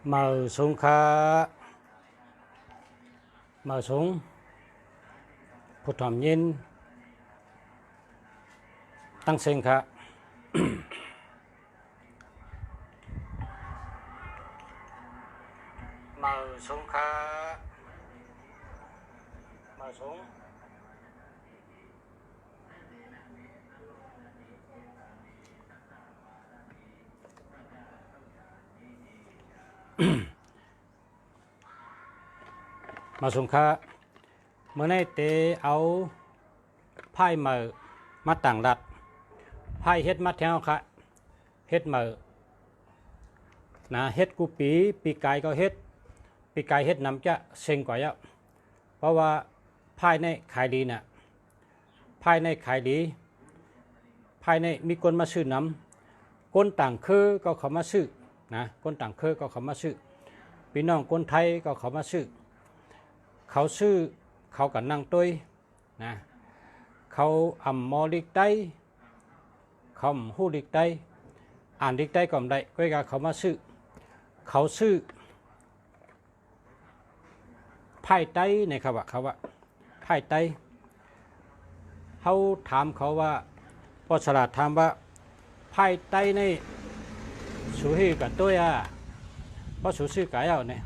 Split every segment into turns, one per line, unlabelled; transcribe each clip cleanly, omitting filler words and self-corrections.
mở súng khá mở súng phụt thỏm nhìn tăng sinh khá mở súng khá mở súng mở súng kháเมื่อในเตเอาไพ่มาต่างรัดไพ่เฮ็ดมาแถวค่ะเฮ็ดมือนะเฮ็ดกูปีกายก็เฮ็ดปีกายเฮ็ดนำจะเซ็งกว่าเยอะเพราะว่าไพ่ในขายดีน่ะไพ่ในขายดีไพ่ในมีคนมาซื้อน้ำคนต่างคือก็เขามาซื้อนะคนต่างคือก็เขามาซื้อพี่น้องคนไทยก็เขามาซื้อเขาซื้อเขากับนั่งตุ้ยนะเขาอ่ำมอลิกได้เขาหูลิกได้อ่านลิกได้ก่อนได้ก็จะเขามาซื้อเขาซื้อไพ่ไต้ในเขาว่าไพ่ไต้เขาถามเขาว่าพอฉลาดถามว่าไพ่ไต้ในสูฮีกับตัวเพราะสูซื้อกับเอาเนี่ย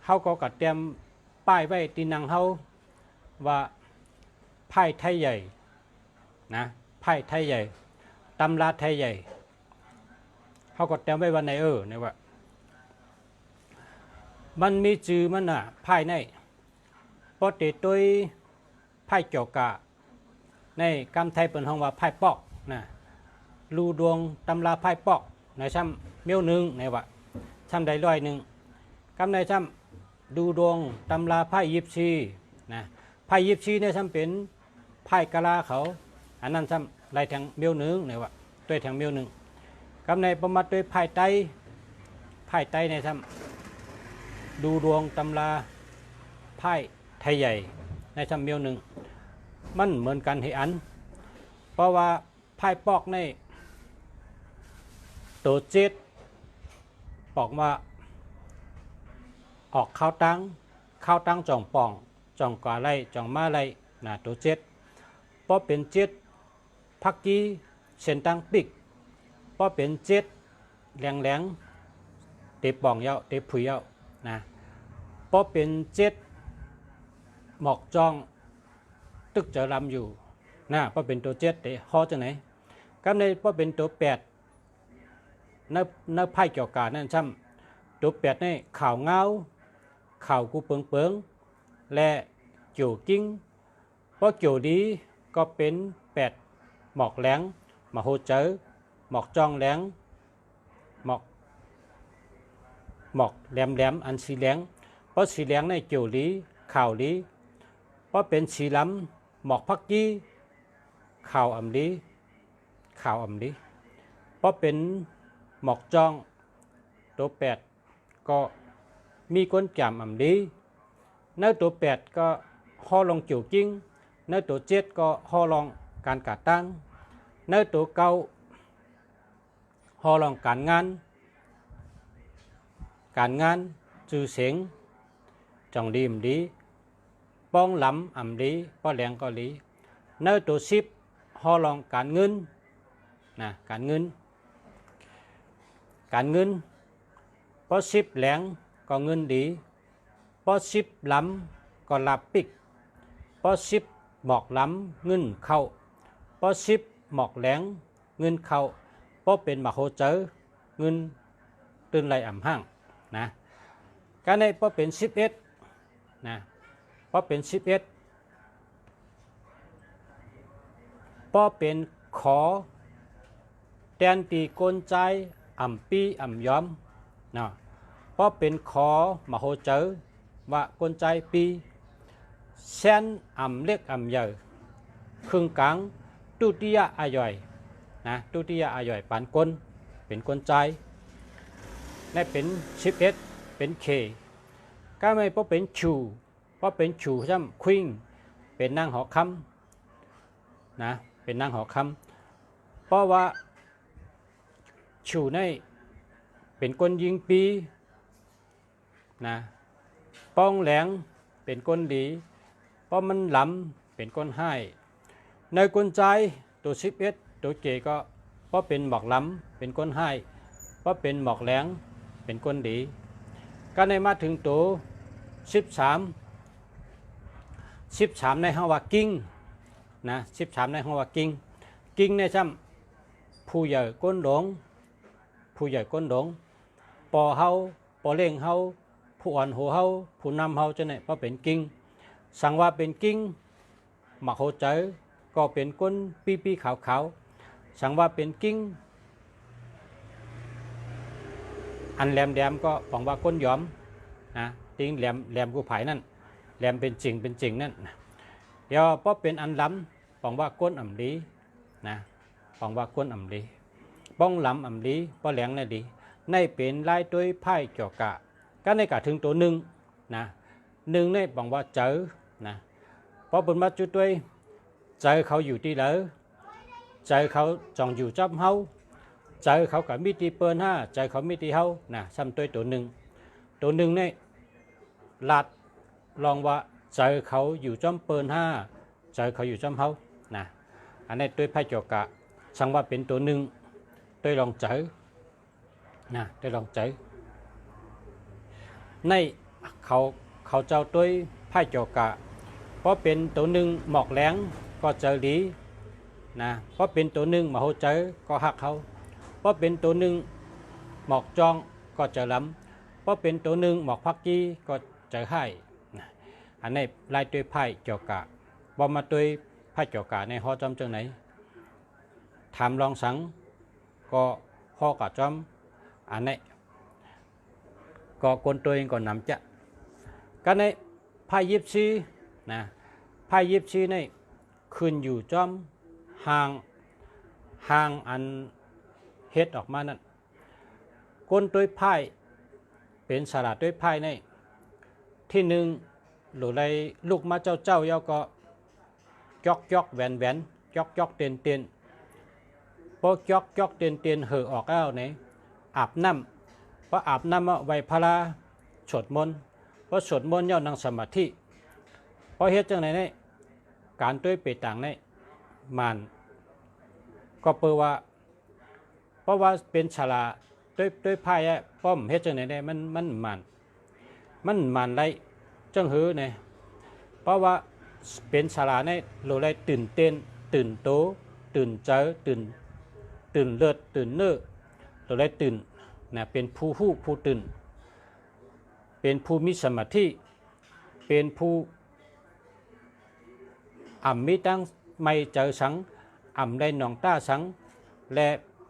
เขาก็กัดเตรียมป้ายไว้ตีนังเขาว่าไพ่ไทยใหญ่นะไพ่ไทยใหญ่ตำราไทยใหญ่เขาก็เตรียมไว้วันไหนเนี่ยว่ามันมีจื่อมันไพ่ในพอติดตัวไพ่เกี่ยวกะในกำไทยเป็นห้องว่าไพ่ปอกนะรูดวงตำราไพ่ปอกในซ้ำเมี้ยวหนึ่งในว่าซ้ำใดร้อยหนึ่งกำในซ้ำดูดวงตำราไพ่ยิปซีนะไพ่ยิปซีเนี่ยซ้ำเป็นไพ่กะลาเขาอันนั้นซ้ำลายแทงเมี้ยวหนึ่งในว่าตัวแทงเมี้ยวหนึ่งกำในประมาทด้วยไพ่ไตในซ้ำดูดวงตำราไพ่ไทยใหญ่ในซ้ำเมี้ยวหนึ่งมันเหมือนกันเหอันเพราะว่าไพ่ปอกในตัวเจ็ดบอกว่าออกข้าวตั้งจ่องป่องจ่องกว่าไรจ่องมาไรนะตัวเจ็ดเพราะเป็นเจ็ดพักกี้เส้นตั้งปิกเพราะเป็นเจ็ดแรงเตะป่องเยาเตะผุยเยานะเพราะเป็นเจ็ดหมอกจองตึกเจอลำอยู่นะเพราะเป็นตัวเจ็ดเตะฮอจังไหนก็ในเพราะเป็นตัวแปดนับไพ่เกี่ยวกับนั่นซ้ำตัวแปดในข่าวเงาข่าวกูเปิงและเกี่ยวกิ้งเพราะเกี่ยวดีก็เป็นแปดหมอกแหลงมาโหเจอหมอกจองแหลงหมอกแหลมอันสีแหลงเพราะสีแหลงในเกี่ยวดีข่าวดีเพราะเป็นสีล้ำหมอกพักกี้ข่าวอ่ำดีเพราะเป็นหมอกจองตัวแปดก็มีก้นจำอ่ำดีเนื้อตัวแปดก็ห่อลงจิ๋วจิ้งเนื้อตัวเจ็ดก็ห่อลงการกาตั้งเนื้อตัวเก้าห่อลงการงานจือเสียงจองดีมดีป้องล้ำอ่ำดีป้อแหลงก็ดีเนื้อตัวสิบห่อลงการเงินนะการเงินเพราะสิบแหลงก็เงินดีเพราะสิบล้ำก็ลับปิกเพราะสิบหมอกล้ำเงินเข้าเพราะสิบหมอกแหลงเงินเข้าเพราะเป็นมาโฮเจอเงินตื่นไหลอ่ำห้างนะการในเพราะเป็น11นะเพราะเป็น11เพราะเป็นขอแทนตีกลใจอ่ำปีอ่ำย้อมนะเพราะเป็นขอมาโหเจอว่ากลใจปีเส้นอ่ำเล็กอ่ำใหญ่ครึ่งกลางตุติยะอาย่อยนะตุติยะอาย่อยปานกลเป็นกลใจนี่เป็น11เป็นเคก็ไม่เพราะเป็นชูซ้ำควิงเป็นนางหอคำนะเป็นนางหอคำเพราะว่าชูใน เ เป็นก้นยิงปีนะป้องแหลงเป็นก้นดีเพราะมันหลำเป็นก้นให้ในก้นใจตัว11ตัวเจก็เพราะเป็นหมอกหลำเป็นก้นให้เพราะเป็นหมอกแหลงเป็นก้นดีก็ในมาถึงตัว13ในห้าว่ากิ้งนะ13ในห้าว่ากิ้งในซ้ำผู้ใหญ่ก้นหลงผู้ใหญ่ก้นหลงปอเฮาปอเล่งเฮาผู้อ่อนหัวเฮาผู้นำเฮาจะเนี่ยเพราะเป็นกิ้งสั่งว่าเป็นกิ้งหมักโหเจอก็เป็นก้นปีขาวสั่งว่าเป็นกิ้งอันแหลมก็บอกว่าก้นยอมนะติ้งแหลมกูไผ่นั่นแหลมเป็นจริงนั่นเดี๋ยวเพราะเป็นอันล้ำบอกว่าก้นอ่ำดีนะบอกว่าก้นอ่ำดีป้องล้ำอ่ำดีป้อแหลงนั่นดีในเป็นลายด้วยไพ่เกี่ยวกะก็ในกะถึงตัวหนึ่งนะหนึ่งในบอกว่าเจอนะเพราะบนมาจุดด้วยเจอเขาอยู่ที่เหลือเจอเขาจองอยู่จับเฮาเจอเขากับมิติเปิล5เจอเขามิติเฮานะซ้ำตัวหนึ่งในลาดลองว่าเจอเขาอยู่จอมเปิล5เจอเขาอยู่จอมเฮานะอันนี้ตัวไพ่เกี่ยวกะสั่งว่าเป็นตัวหนึ่งตัวลองเจอนะตัวลองเจอในเขาเจ้าตัวไพ่เกี่ยวกะเพราะเป็นตัวหนึ่งหมอกแหลงก็เจอดีนะเพราะเป็นตัวหนึ่งมาโหเจอก็หักเขาเพราะเป็นตัวหนึ่งหมอกจองก็เจอล้ำเพราะเป็นตัวหนึ่งหมอกพักกี้ก็เจอให้นะอันนี้ลายตัวไพ่เกี่ยวกะบอมาตัวไพ่เกี่ยวกะในห่อจอมจังไหนถามลองสังก็ห่อกะจอมอันนี้ก็คนตัวเองก็นำจะกันในไพ่24นะไพ่24นี่ขึ้นอยู่จอมห่างอันเฮ็ดออกมานั่นก้นตัวไพ่เป็นสลัดตัวไพ่ในที่หนึ่งหรือไรลูกมาเจ้าเยาก็ยอกแหวนยอกเตียนพอยอกเตียนเหอออกเอาไหนอาบน้ำเพราะอาบน้ำไว้พลาสวดมนต์เพราะสวดมนต์ย่อนั่งสมาธิเพราะเฮ็ดจังไหนเนี่ยการตัวไปต่างในมันก็เปว่าเพราะว่าเป็นฉลาด้วยไพ่ป้อมเฮ็ดจังไหนได้มันไรจังหือเนี่ยเพราะว่าเป็นฉลาในโลไรตื่นเต้นตื่นโตตื่นเจอตื่นเลือดตื่นเนื้อโลไรตื่นนะเป็นผู้ฮู้ผู้ตื่นเป็นผู้มีสมาธิเป็นผู้มีตั้งไม่เจอสังได้หนองต้าสังและ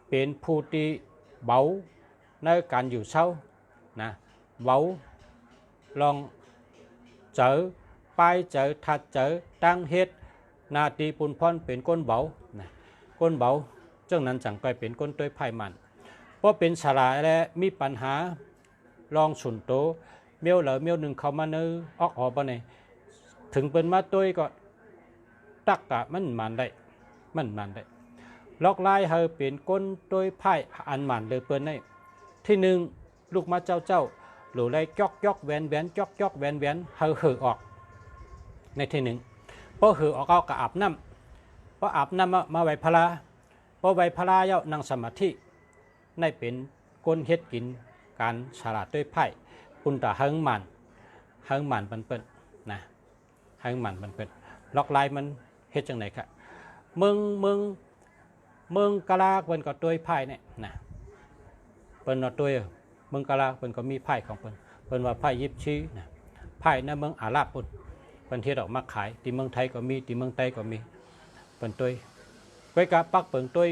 เป็นผู้ที่เบาในการอยู่เศร้านะเบาลองเจอไปเจอทัดเจอตั้งเฮ็ดนาทีปุนพรเป็นก้นเบานะก้นเบาจังนั้นจังไปเป็นก้นตัวไพ่มันเพราะเป็นสลายและมีปัญหาลองสุนโตเมียวเหลือเมียวหนึ่งเขามาเนื้อออกไปเนี่ยถึงเป็นมาตัวก็ตักกะมันได้ล็อกไล่เฮอเป็นก้นตัวไพ่อันมันเลยเปิ้นในที่หนึ่งลูกมาเจ้าหรือไรยอกแหวนยอกแหวนเฮอออกในที่หนึ่งพอออกเอากะอาบน้ำพออาบน้ำมาไว้พลาพอไว้พลาเย้านั่งสมาธิในเป็นก้นเฮ็ดกินการฉลาดด้วยไพ่คุณตาเฮงมันเปิ้นนะเฮงมันเปิ้นล็อกไล่มันเฮ็ดจังไหนครับเมืองกะลาเปิ้นก็ตัวไพ่เนี่ยนะเปิ้นเอาตัวเมืองกะลาเปิ้นก็มีไพ่ของเปิ้นว่าไพ่24นะไพ่ในเมืองอาหรับปุ่นเปิ้นเฮ็ดออกมาขายที่เมืองไทยก็มีที่เมืองใต้ก็มีเปิ้นตัวไว้กะปักเปิ้นตัว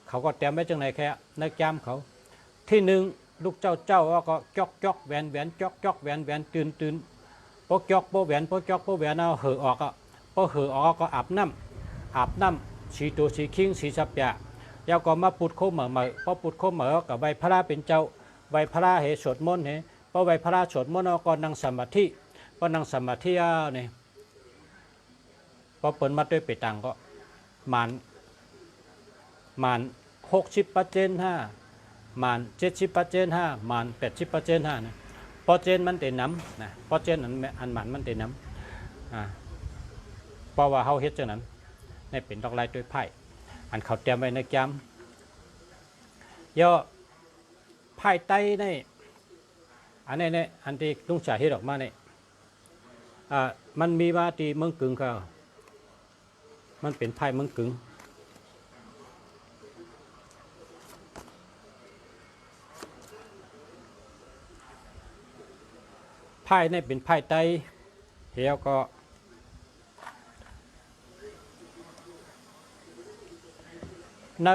เขาก็เตรียมไว้จังไหนแค่ในจามเขาที่หนึ่งลูกเจ้าก็ยอกแหวนยอกแหวนตื่นพอยอกโปแหวนเอาเหอออกก็พอเหอออกก็อาบน้ำสีตัวสีคิงสีสับยาแล้วก็มาปุดโคเหม่อพอปุดโคเหม่อกับใบพระเป็นเจ้าใบพระเหสวดมนต์พอใบพระสวดมนต์ก็นั่งสมาธิพอนั่งสมาธิเนี่ยพอเปิดมาด้วยไปตังก็มัน60% มัน70%ห้ามัน80%ห้านะพอเจนมันเต็นน้ำนะพอเจนอันมันมันเต็นน้ำเพราะว่าเขาเฮ็ดจังนั้นในเป็นดอกไม้ด้วยไผ่อันเขาเตรียมไว้ในแก้มย่อไผ่ไตในอันนี้เนี่ยอันที่ลุงจ่าเฮ็ดออกมาเนี่ยมันมีมาที่เมืองกึ่งเขามันเป็นไผ่เมืองกึ่งไพ่นี่เป็นไพ่ไตแล้วก็ใ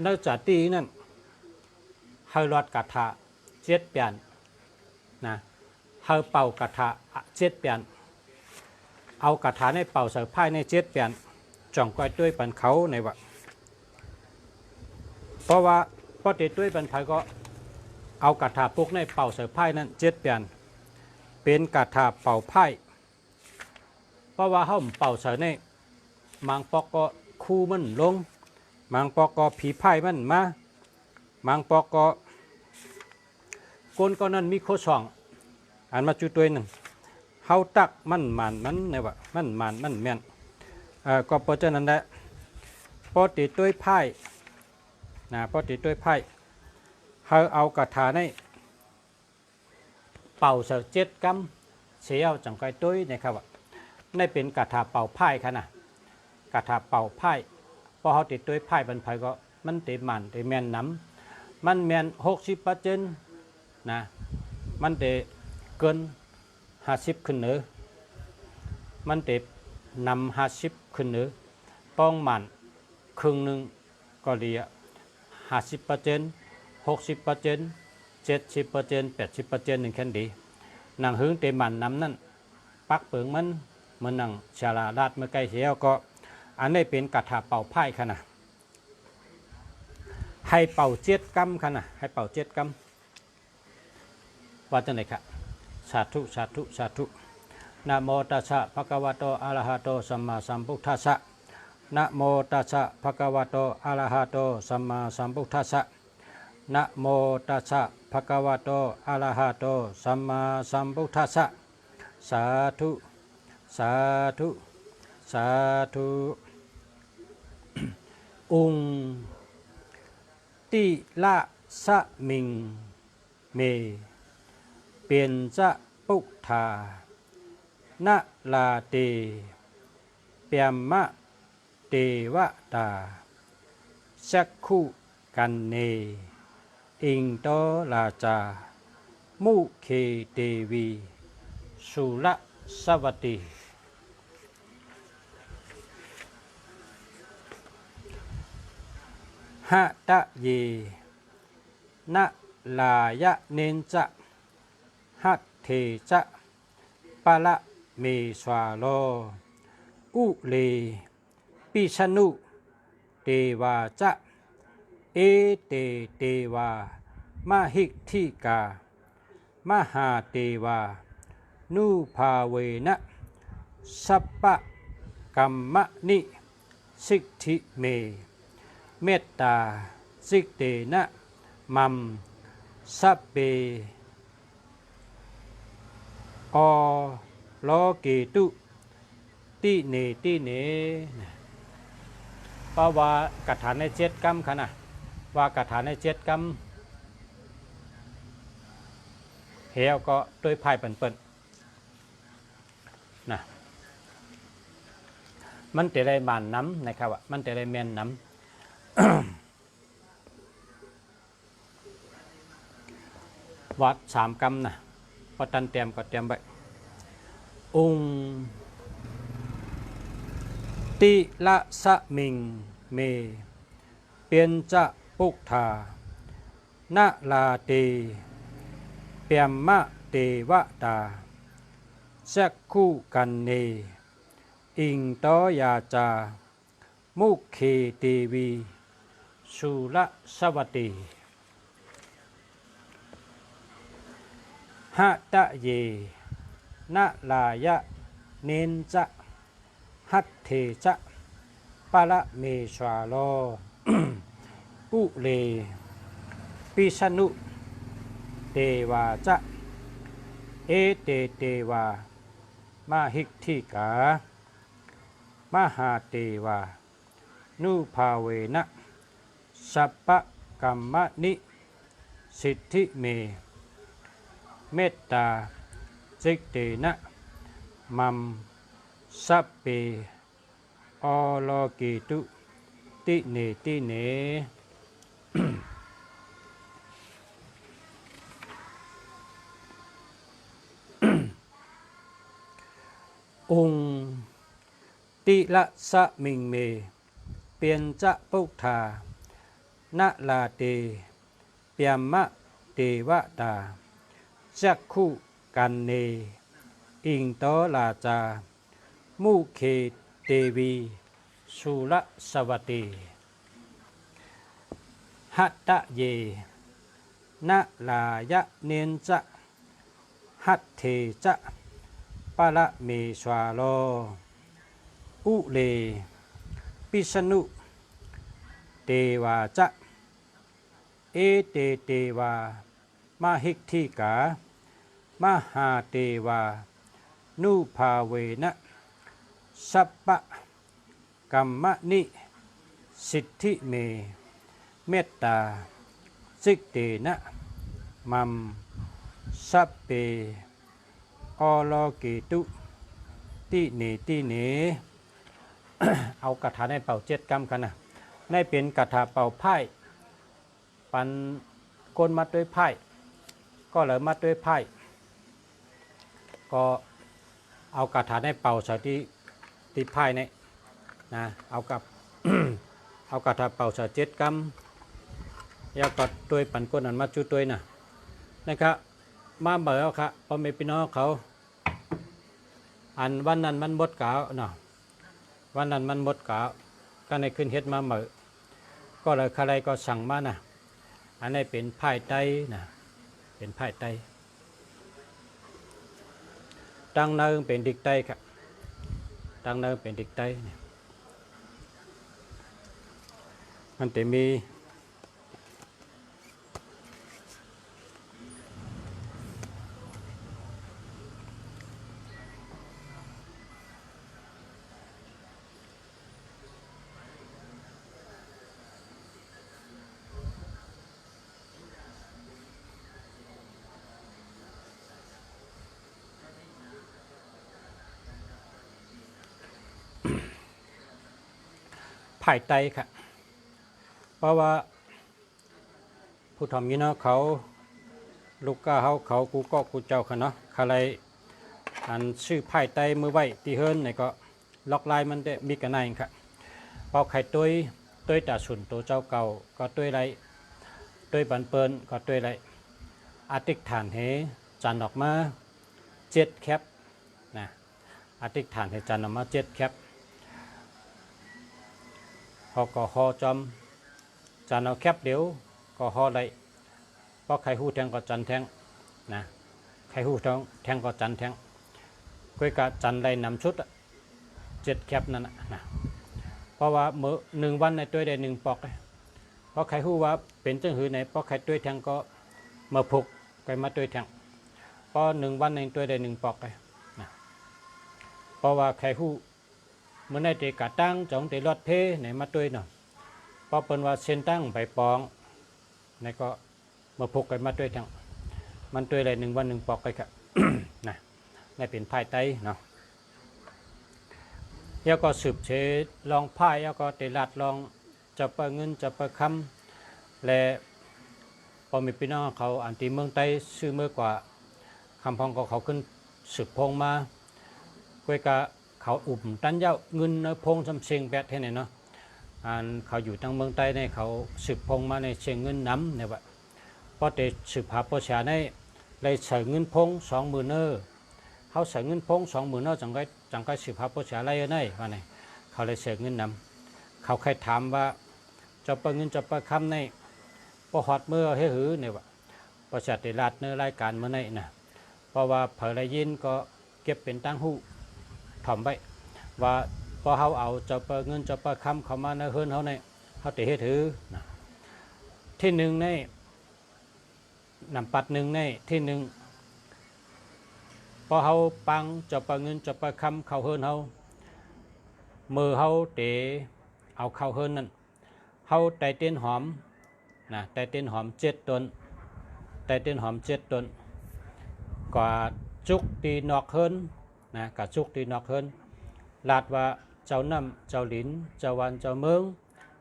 นจัตีนั่นเฮารอดกระทะเจ็ดเปลี่ยนนะเฮาเป่ากระทะเจ็ดเปลี่ยนเอากระทะในเป่าใส่ไพ่ในเจ็ดเปลี่ยนจ่องก้อยด้วยปันเขาในวะเพราะว่าพอติดด้วยปันไผ่ก็เอากระถาพวกในเป่าใส่ไพ่นั้นเจ็ดเปลี่ยนเป็นกระถาเป่าไพ่เพราะว่าเขาเป่าใส่ในมังปอกก็คู่มันลงมังปอกก็ผีไพ่มันมามังปอกก็ก้นก็นั้นมีโคช่องอันมาจุดตัวหนึ่งเขาตักมันเนี่ยว่ามันแม่นก็เพราะฉะนั้นแหละพอติดด้วยไพ่นะพอติดด้วยไพ่เขาเอากระถาในเป่าเสเจ็ดกำเสียวจังไกตุ้ยนะครับว่าในเป็นกระถาเป่าไพ่ค่ะนะกระถาเป่าไพ่พอเขาติดด้วยไพ่บรรพายก็มันเต็มมันเต็มแมนน้ำมันแมน60%นะมันเตเกิน50ขึ้นเนื้อมันเตนำ50ขึ้นเนื้อป้องมันครึ่งหนึ่งก็เรีย50% 60% 70% 80%หนึ่งแค่ดีหนังหึงเต็มมันน้ำนั่นปักเปิงมันเหมือนหนังชาลาดาดเมื่อไกลเสียวก็อันนี้เป็นกระถาเป่าไพ่ขนาดให้เป่าเจ็ดกำขนาดให้เป่าเจ็ดกำว่าจังไหนครับสาธุสาธุสาธุนะโมตัสสะภะคะวะโตอะระหะโตสัมมาสัมพุทธัสสะนะโมตัสสะภะคะวะโตอะระหะโตสัมมาสัมพุทธัสสะนะโมตัสสะภะคะวะโตอะระหะโตสัมมาสัมพุทธัสสะสาธุสาธุสาธุองติละสะมิงเมเปียนจะปุกธานะลาเตเปียมะเตวะตาสักขุกันเนอิงโตลาจามุเคเตวีสุรสวัตติหะตะเยนะลายะเนนจะหัตเทจะปะละเมสวาโลอุเลปิชนุเตวาจะเอเตเตวามหิทิกามหาเตวานุภาเวนะสัพปะกัมมะนิสิกธิเมเมตตาสิกเตนะมัมสัพเปอโลกิตุติเนเพราะว่ากระถานในเจ็ดกรรมค่ะนะว่ากระถานในเจ็ดกรรมเหี่ยวก็ด้วยภายเปิ่นๆนะมันจะได้บานน้ำนะครับว่ามันจะได้แมนน้ำ วัดสามกรรมนะพอตันเตรียมก็เตรียมไปองติละสะมิงเมเปียนจะปุกธานะลาเตเปียมมะเตวะตาสักคู่กันเนอิงโตยาจามุเคเตวีสุรสวัตติหะตะเยนะลายะเนนจะหัตเทจะปะละเมสวาโล อุเลปิชนุเตวาจะเอเตเตวามาหิกทิกามหาเตวานุภาเวนะสัพพะกัมมะนิสิทธิเมเมตตาจิกเตนะมัมสัพเปอโลกิตุติเนติเน องติละสะมิงเมเปียนจะปุกธานะลาเตเปียมะเตวะตาจักขุกันเนอิงโตลาจามุเคเตวีสุรสวัติหัตตะเยนะลายะเนนจะหัตเทจะปะละเมสวาโลอุเลปิสนุเตวาจะเอเตเตวามาหิกทิกามหาเตวานุภาเวนะสัพพะกัมมะนิสิทธิเมเมตตาสิกเตนะมัมสัพเปอโลกิตุติเนติเน เอากระถาในเป่า7 กรัมกันนะในเป็นกระถาเป่าไพ่ปันก้นมัดด้วยไพ่ก็เหลือมัดด้วยไพ่ก็เอากระถาในเป่าใส่ที่ไพ่นี่นะเอากับ เอากระถาเป่าใส่7 กรัมยากัดด้วยปันก้นอันมัดจุดด้วยนะนะครับมาเบอร์ครับพอไม่พี่น้องเขาอันวันนั้นมันหมดกาวเนาะวันนั้นมันหมดกาวก็ในขึ้นเฮ็ดมาเบอร์ก็เลยใครก็สั่งมานะอันนี้เป็นไพ่ไตนะเป็นไพ่ไตตั้งเนิงเป็นดิกไตครับตั้งเนิงเป็นดิกไตเนี่ยมันจะมีไผ่ไตค่ะเพราะว่าผู้ทำนี้เนาะเขาลูกก้าเขากูก็กูเจ้าค่ะเนาะใครอันชื่อไผ่ไตมือไหวตีเฮินเนี่ยก็ล็อกลายมันได้มีกันไหนค่ะพอไข่ตัวจ่าสุนตัวเจ้าเก่าก็ตัวไรตัวบันเปิลก็ตัวไรอาติกฐานเหจันออกมา7 แคปนะอาติกฐานเหจันออกมา7 แคปพอก็หอจอมจันเอาแคบเดี๋ยวก็หอได้เพราะใครหู้แทงก็จันแทงนะใครหู้แทงก็จันแทงก็กะจันได้นำชุด7 แคปนั่นนะเพราะว่าเมื่อ1 วันในตัวได้1 ปอกเพราะใครหู้ว่าเป็นจังหือไหนเพราะใครตัวแทงก็มาผูกไปมาตัวแทงเพราะ1 วันในตัวได้1 ปอกนะเพราะว่าใครหู้เมื่อในเตกะตั้งจงเตรอดเพไหนมาด้วยเนาะพอเป็นว่าเส้นตั้งไปปองในก็มาพกกันมาด้วยทั้งมันด้วยอะไร1 วัน 1 ปอกไปครับ นะในเป็นไพ่ไตเนาะแล้วก็สืบเชลองไพ่แล้วก็เตลัดลองจะเปิดเงินจะเปิดคำและพอมีพี่น้องเขาอันตีเมืองไต้ซื้อเมื่อกว่าคำพองก็เขาขึ้นสืบพงมาคุยกับเขาอุ่มตันเย้าเงินในพงสำเชียงแบดเท่านี้เนาะอันเขาอยู่ทางเมืองใต้ในเขาสืบพงมาในเชียงเงินน้ำเนี่ยว่าพอเตสืบหาประชาในเลยใส่เงินพง20,000 เนอเขาใส่เงินพง20,000 เนอจังไกสืบหาประชาไรในว่าไงเขาเลยใส่เงินน้ำเขาใครถามว่าจะเปิดเงินจะเปิดคำในพอหอดเมื่อให้หือเนี่ยว่าประชาติรัฐเนื้อรายการเมื่อในนะเพราะว่าเผยไรยินก็เก็บเป็นตั้งหูถ่อมไปว่าพอเขาเอาจะเปิดเงินจะเปิดคำเขามาในเฮือนเขาในเขาติเฮ็ดถือนะ ที่หนึ่งในนำปัดหนึ่งในที่หนึ่งพอเฮาปังจะปะเงินจะปะคำเข้าเฮิรนเฮามือเฮาเตะเอาเข้าเฮิรนนั่นเฮาไต่เต้นหอมนะไต่เต้นหอม7 ต้นไต่เต้นหอม7 ต้นกว่าจุกตีนอกเฮิรนนะกว่าจุกตีนอกเฮิรนลาดว่าเจ้าน้ำเจ้าหลินเจ้าวันเจ้าเมือง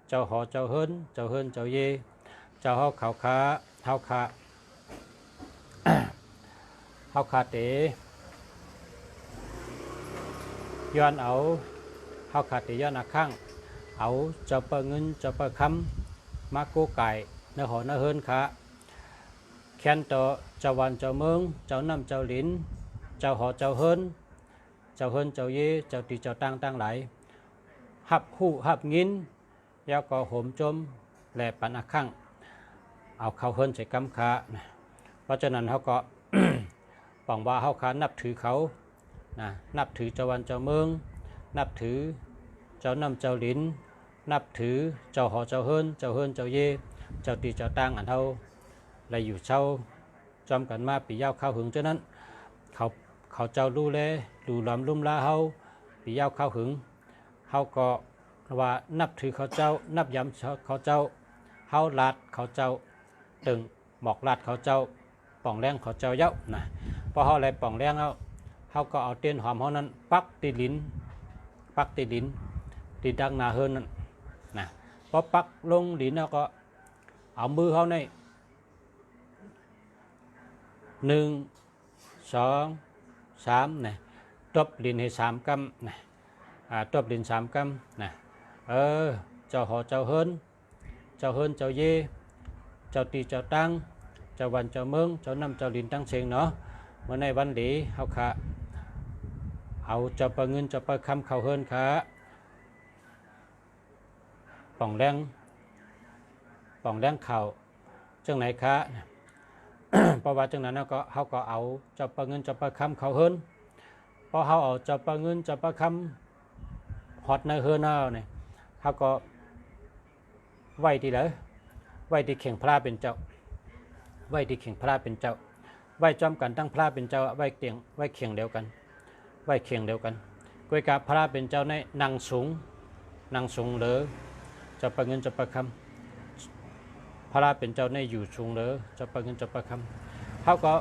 เจ้าหอเจ้าเฮิรนเจ้าเฮิรนเจ้าเยเจ้าเฮาเขาขาเฮาขา เฮาขาเตย้อนเอาเฮาขาเตย้อนอาข้างเอาเจ้าเปิงเงินเจ้าเปิงคำมาโกไก่เนื้อหอเนื้อเฮิรนขาแค้นต่อเจ้าวันเจ้าเมืองเจ้าน้ำเจ้าหลินเจ้าหอเจ้าเฮิรนเจ้าเฮิรนเจ้าเยเจ้าตีเจ้าตั้งหลายหับคู่หับงินยาวก็โหมจมแหลปันอาข้างเอาเข้าเฮิรนใส่กำขาเพราะฉะนั้นเขาก็ ปองว่าเฮาขานับถือเขานะนับถือเจ้าวันเจ้าเมืองนับถือเจ้าน้ำเจ้าหลินนับถือเจ้าหอเจ้าเฮิรนเจ้าเยเจ้าตีเจ้าตั้งอันเฮาเลยอยู่เช่าจอมกันมาปียาวข้าวหึงเจ้านั้นเขาเจ้ารู้เลยดูหลอมลุ่มลาเฮาปียาวข้าวหึงเฮาก็ว่านับถือเขาเจ้านับย้ำเขาเจ้าเฮาลาดเขาเจ้าตึงหมอกลาดเขาเจ้าป่องแรงเขาเจ้าเย้านะพอเฮาอะไรป่องแรงแล้วเฮาก็เอาเต้นหอมเฮานั้นปักตีลิ้นตีดังหน้าเฮิรนนั่นนะพอปักลงลิ้นแล้วก็เอามือเฮาใน1 2 3นะตบลิ้นให้3 กำนะตบลิ้น3 กำนะเจ้าหอเจ้าเฮิรนเจ้าเยเจ้าตีเจ้าตั้งเจ้าวันเจ้าเมืองเจ้าน้ำเจ้าหลินตั้งเสียงเนาะเมื่อในวันดีเฮาขาเอาเจ้าปะเงินเจ้าปะคำเข้าเฮิรนขาป่องแรงเข่าจังไหนขา เพราะว่าจังนั้นเฮาก็เอาเจ้าปะเงินเจ้าปะคำเข้าเฮิรนพอเฮาเอาเจ้าปะเงินเจ้าปะคำฮอดในเฮิรนเอาเนี่ยเฮาก็ไว้ที่ไหนไว้ที่เข่งพระเป็นเจ้าไว้ที่เข่งพระเป็นเจ้าไว้จอมกันตั้งพระเป็นเจ้าไว้เข่งเดียวกันกุยกาพระเป็นเจ้าในนางสูงหรือเจ้าปะเงินเจ้าปะคำพระเป็นเจ้าในอยู่สูงหรือเจ้าปะเงินเจ้าปะคำเขาก็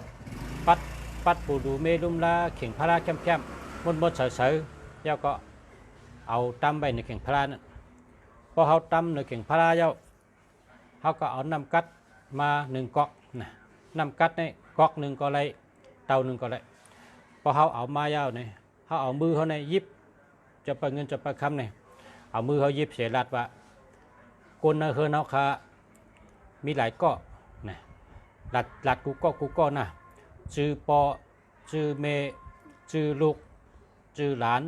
ปัดปูดูเมลุมลาเข่งพระเข้มมดเสยๆแล้วก็เอาตั้มไว้ในเข่งพระนั่นพอเขาตั้มในเข่งพระแล้วเขาก็เอาน้ำกัดมา1 ก๊อกนะน้ำกัดในก๊อก1ก็เลยเตา1ก็เลยพอเขาเอามายาวเนี่ยเขาเอามือเขาในยิบจะไปเงินจะไปคำเนี่ยเอามือเขายิบเสียรัดว่าก้นเฮือนเขาขามีหลายก้อนะลัดกูก้อนะชื่อปอชื่อเมชื่อลูกชื่อหลาน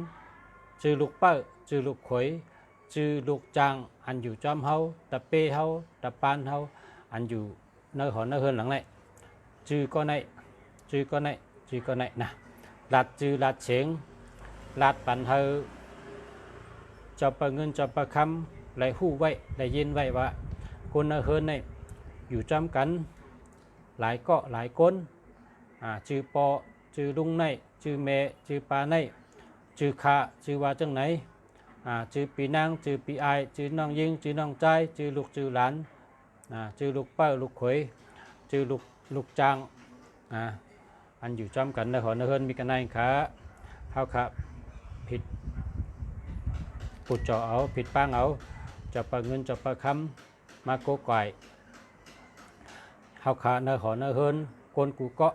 ชื่อลูกเป้าชื่อลูกขวยชื่อลูกจางอันอยู่จอมเฮาตะเป้เฮาตะปานเฮาอันอยู่เนื้อหอเนื้อเฮือนหลังไหนชื่อก็ไหนนะลัดชื่อลัดเฉียงลัดปันเฮาเจ้าปะเงินเจ้าปะคำไหลหู้ไว้ไหลยินไว้ว่าคนเนื้อเฮือนในอยู่จอมกันหลายเกาะหลายก้นชื่อปอชื่อลุงในชื่อเมชื่อปาในชื่อขาชื่อว่าจังไหนชื่อปีนางชื่อปีไอชื่อน้องยิงชื่อน้องใจชื่อลูกชื่อหลานชื่อลูกเป้าลูกขวยชื่อลูกจางอันอยู่จอมกันในหอในเฮือนมีกันในขาเฮาขาผิดปุดเจาะเอาผิดป้างเอาจะปะเงินจะปะคำมาโกไก่เฮาขาในหอในเฮือนก้นกูเกาะ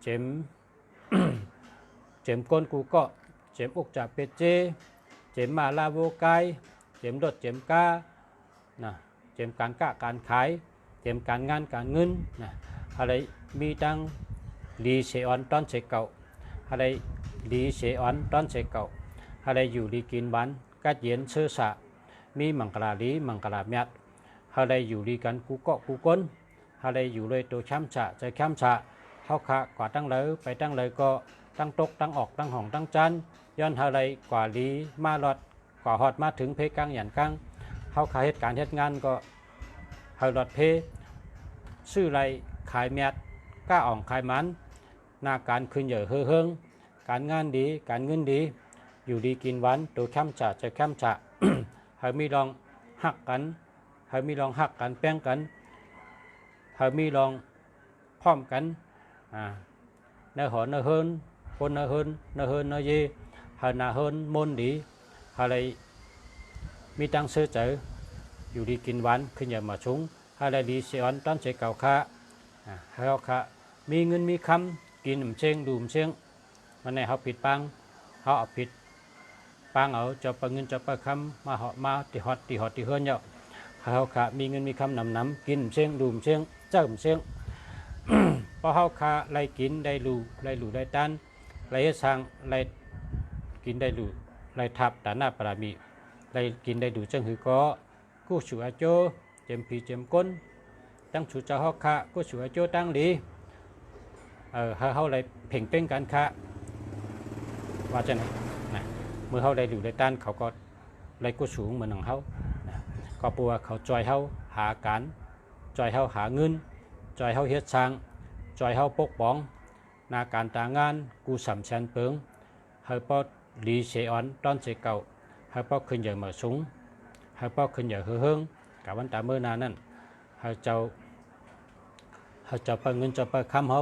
เจ็ม ก้นกูเกาะเจ็มอกจากเป็ดเจเจ็มมาลาโวไกเจ็มรถเจ็มกานะเจ็มการกะการขายเจ็มการงานการเงินนะอะไรมีตั้งลีเชออนตอนเชเก่าอะไรลีเชออนตอนเชเก่าอะไรอยู่ลีกินบ้านกัดเย็นเชื่อสะมีมังกรลีมังกรเมียดอะไรอยู่ลีกันกูเกาะกูก้นอะไรอยู่เลยตัวช้ำฉะใจช้ำฉะเขาขะกว่าตั้งเลยไปตั้งเลยก็ตั้งตกตั้งออกตั้งห้องตั้งจันย้อนอะไรกว่าลีมาหลอดกว่าหอดมาถึงเพกังหยันกังเขาขาเหตุการณ์เหตุงานก็ เฮาหลอดเพซื้อไรขายแมดก้าอ่องขายมันหน้าการขึ้นเยอะเฮิงการงานดีการเงินดีอยู่ดีกินหวานตัวแคมจะจะแคมจะ เฮามีลองหักกันเฮามีลองหักกันแป้งกันเฮามีลองพร้อมกันเนื้อหอเนื้อเฮินคนเนื้อเฮินเนื้อเฮินเนื้อเย่เฮาหน้าเฮินมนดีเฮาเลยมีตังซื้อเจออยู่ดีกินหวานขึ้นเยอะมาชุงเฮาเลยดีเสียอันตอนเช้าเก่าค่ะเฮาค่ะมีเงินมีคำกินเชียงดูเชียงมันในเขาผิดปังเขาเอาผิดปังเอาจะไปเงินจะไปคำมาเหาะมาตีหอดตีเฮือนเนาะเขาค่ะมีเงินมีคำน้ำกินเชียงดูเชียงเจ้าเชียง พอเขาค่ะไล่กินได้รูได้ตันไล่สร้างไล่กินได้รูไล่ทับตาหน้าปรามีไล่กินได้ดูจังหือก็กู้ชูอาโจเจมพีเจมก้นตั้งชูเจ้าเขาค่ะกู้ชูอาโจตั้งดีเขาเลยเพ่งเป้งกันค่ะว่าจะไหนนะเมื่อเขาได้ดูได้ตันเขาก็ไล่กู้สูงเหมือนของเขาก็ปัวเขาจอยเขาหาการจอยเขาหาเงินจอยเขาเฮ็ดสร้างจอยเขาปกป้องนาการตางานกูสำชันเปิงเฮาปอดีเสออนตอนเสเก่าเฮาปอขึ้นอย่างมาสูงเฮาปอขึ้นอย่างเฮืองกับวันตาเมื่อนานั่นเฮาเจ้าเปิงเงินเจ้าเปิงคำเขา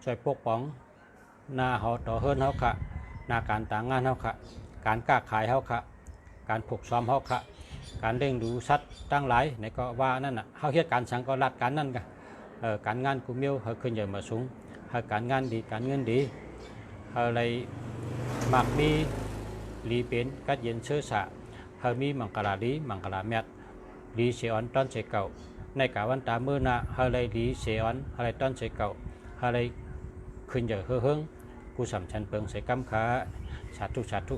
ช่วยปกป้องนาเขาต่อเฮือนเขาค่ะนาการตางานเขาค่ะการค้าขายเขาค่ะการผูกซ้อมเขาค่ะการเร่งดูสัตว์ตั้งหลายในก็ว่านั่นน่ะเขาเฮ็ดการสังก็รัดการนั่นกันการงานกูเมียวเขาขึ้นใหญ่มาสูงเขาการงานดีการเงินดีเขาเลยมักมีลีเป็นกัดเย็นเชื้อสะเขามีมังกรดีมังกรแมดดีเสียอันตอนเสเก่าในกาวันตาเมื่อน่ะเขาเลยดีเสียอันเขาเลยตอนเสเก่าเขาเลยขึ้นใหญ่เฮืองกูสำชันเปิงเสกำขาสาธุ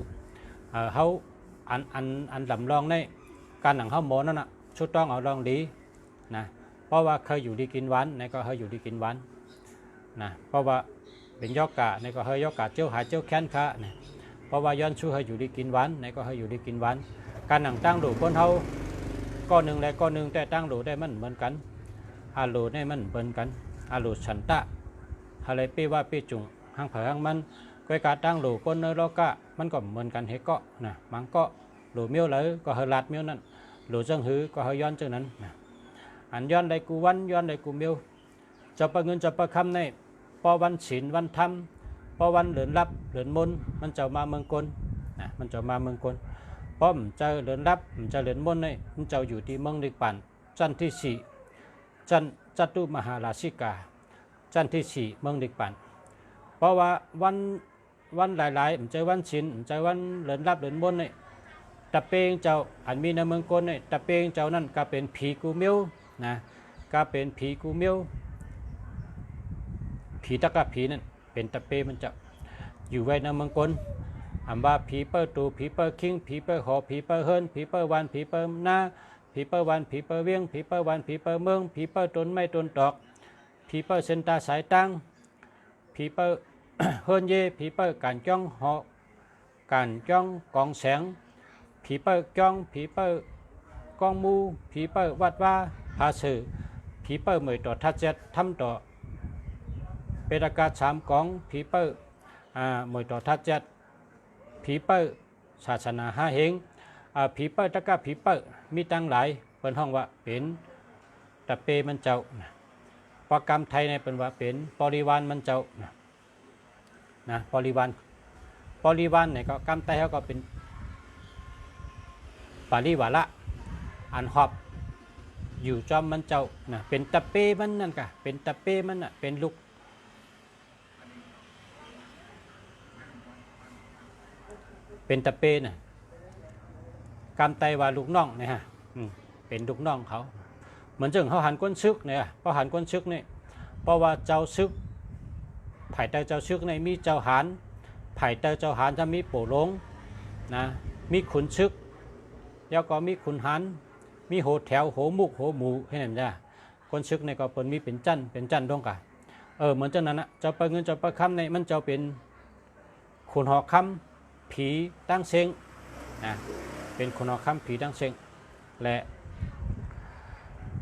เขาอันลำลองในการหนังเขาหมอนั่นน่ะชุดต้องเอาลองดีนะเพราะว่าเคยอยู่ดีกินหวานในก็เคยอยู่ดีกินหวานนะเพราะว่าเป็นยอกกะในก็เคยยอกกะเจ้าหายเจ้าแค้นค่ะนะเพราะว่าย้อนชูเคยอยู่ดีกินหวานในก็เคยอยู่ดีกินหวานการหนังตั้งดูคนเขาก้อนหนึ่งและก้อนหนึ่งแต่ตั้งดูได้มันเหมือนกันอาลูได้มันเหมือนกันอาลูฉันตะอะไรปีว่าปีจุงห้างเผยห้างมันก้อยการตั้งดูคนเนรกะมันก็เหมือนกันเฮก็นะมันก็หลูเมียวเลยก็เฮลัดเมียวนั่นหลูจังหือก็เฮย้อนจังนั้นนะอันย้อนได้กูวันย้อนได้กูเมียวจะประเงินจะประคำในพอวันศีลวันธรรมพอวันเหลือนรับเหลือนมนมันจะมาเมืองกลนะมันจะมาเมืองกลเพราะมันจะเหลือนรับมันจะเหลือนมนในมันจะอยู่ที่เมืองดิปันจันที่สี่จันจตุมหาราชิกาจันที่สี่เมืองดิปันเพราะว่าวันหลายๆมันจะวันศีลมันจะวันเหลือนรับเหลือนมนในตะเปงเจ้าอันมีในเมืองกลในตะเปงเจ้านั่นก็เป็นผีกูเมียวนะก็เป็นผีกูเมียวผีตะกะผีนั่นเป็นตะเปมันจะอยู่ไว้ในเมืองกลอันว่าผีเปิดตูผีเปิดคิงผีเปิดหอผีเปิดเฮินผีเปิดวันผีเปิดหน้าผีเปิดวันผีเปิดเวียงผีเปิดวันผีเปิดเมืองผีเปิดต้นไม้ต้นตอกผีเปิดเส้นตาสายตั้งผีเปิด เฮินเย่ผีเปิดการจ้องหอการจ้องกองแสงผีเปิดจ้องผีเปิดกองมูผีเปิดวัดว่าพาสื่อผีเปิดเหมยต่อทัดเจ็ดทำต่อเป็นอากาศสามกองผีเปิดเหมยต่อทัดเจ็ดผีเปิดศาสนาห้าเฮงผีเปิดตะกะผีเปิดมีตั้งหลายเป็นห้องว่าเป็นตะเปมันเจ้าประกรรมไทยในเป็นว่าเป็นบริวารมันเจ้านะบริวารเนี่ยก็กรรมไทยเขาก็เป็นปาริวาระอันหอบอยู่จอมมันเจ้านะเป็นตะเปมันนั่นกะเป็นตะเปมันน่ะเป็นลูกเป็นตะเปน่ะกำไตว่าลูกน้องเนี่ยฮะเป็นลูกน้องเขาเหมือนจึงเขาหันก้นซึกเนี่ยพอหันก้นซึกเนี่ยเพราะว่าเจ้าซึกไผ่เตเจ้าซึกในมีเจ้าหานไผ่เตเจ้าหานจะมีโปหลงนะมีขุนซึกแล้วก็มีขุนหันมีโหแถวโหมุกโหหมูให้เห็นจ้ะคนซึกในก็เปิดมีเป็นจันตรงกันเหมือนจังนั้นนะเจ้าไปเงินเจ้าไปคำในมันเจ้าเป็นขุนหอกคำผีตั้งเซงนะเป็นขุนหอกคำผีตั้งเซงและ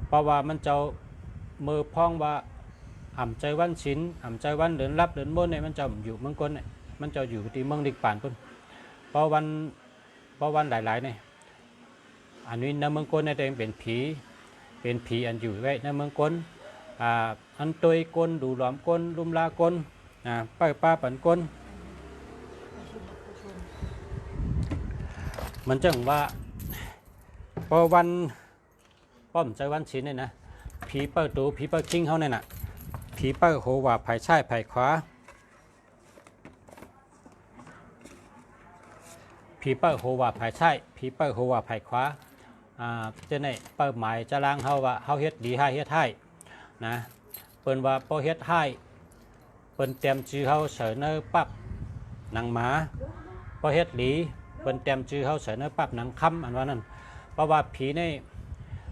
เพราะว่ามันเจ้ามือพ้องว่าอ่ำใจวันศิลอ่ำใจวันเดินรับเดินบนเนี่ยมันจะอยู่เมืองก้นเนี่ยมันจะอยู่ที่เมืองดิกป่านพุ่นเพราะวันหลายๆเนี่ยอันนี้ในเมืองก้นเนี่ยเองเป็นผีอันอยู่ไว้ในเมืองก้นอันตัวก้นดูหลอมก้นลุมลาก้นป้าปั่นก้นมันจังว่าพอวันป้อมใจวันศิลเนี่ยนะผีเปิดตูผีเปิดคิงเขาเนี่ยนะผีเปิดโหว่าภายใช่ภายขวาผีเปิดโหว่าภายใช่ผีเปิดโหว่าภายขวาจะในเปิดหมายจะล้างเขาว่าเขาเฮ็ดดีให้เฮ็ดให้นะเปิ้นว่าพอเฮ็ดให้เปิ้นเตรียมชื่อเขาเสนอปั๊บหนังหมาพอเฮ็ดหลีเปิ้นเตรียมชื่อเขาเสนอปั๊บหนังคำอันว่านั้นเพราะว่าผีนี่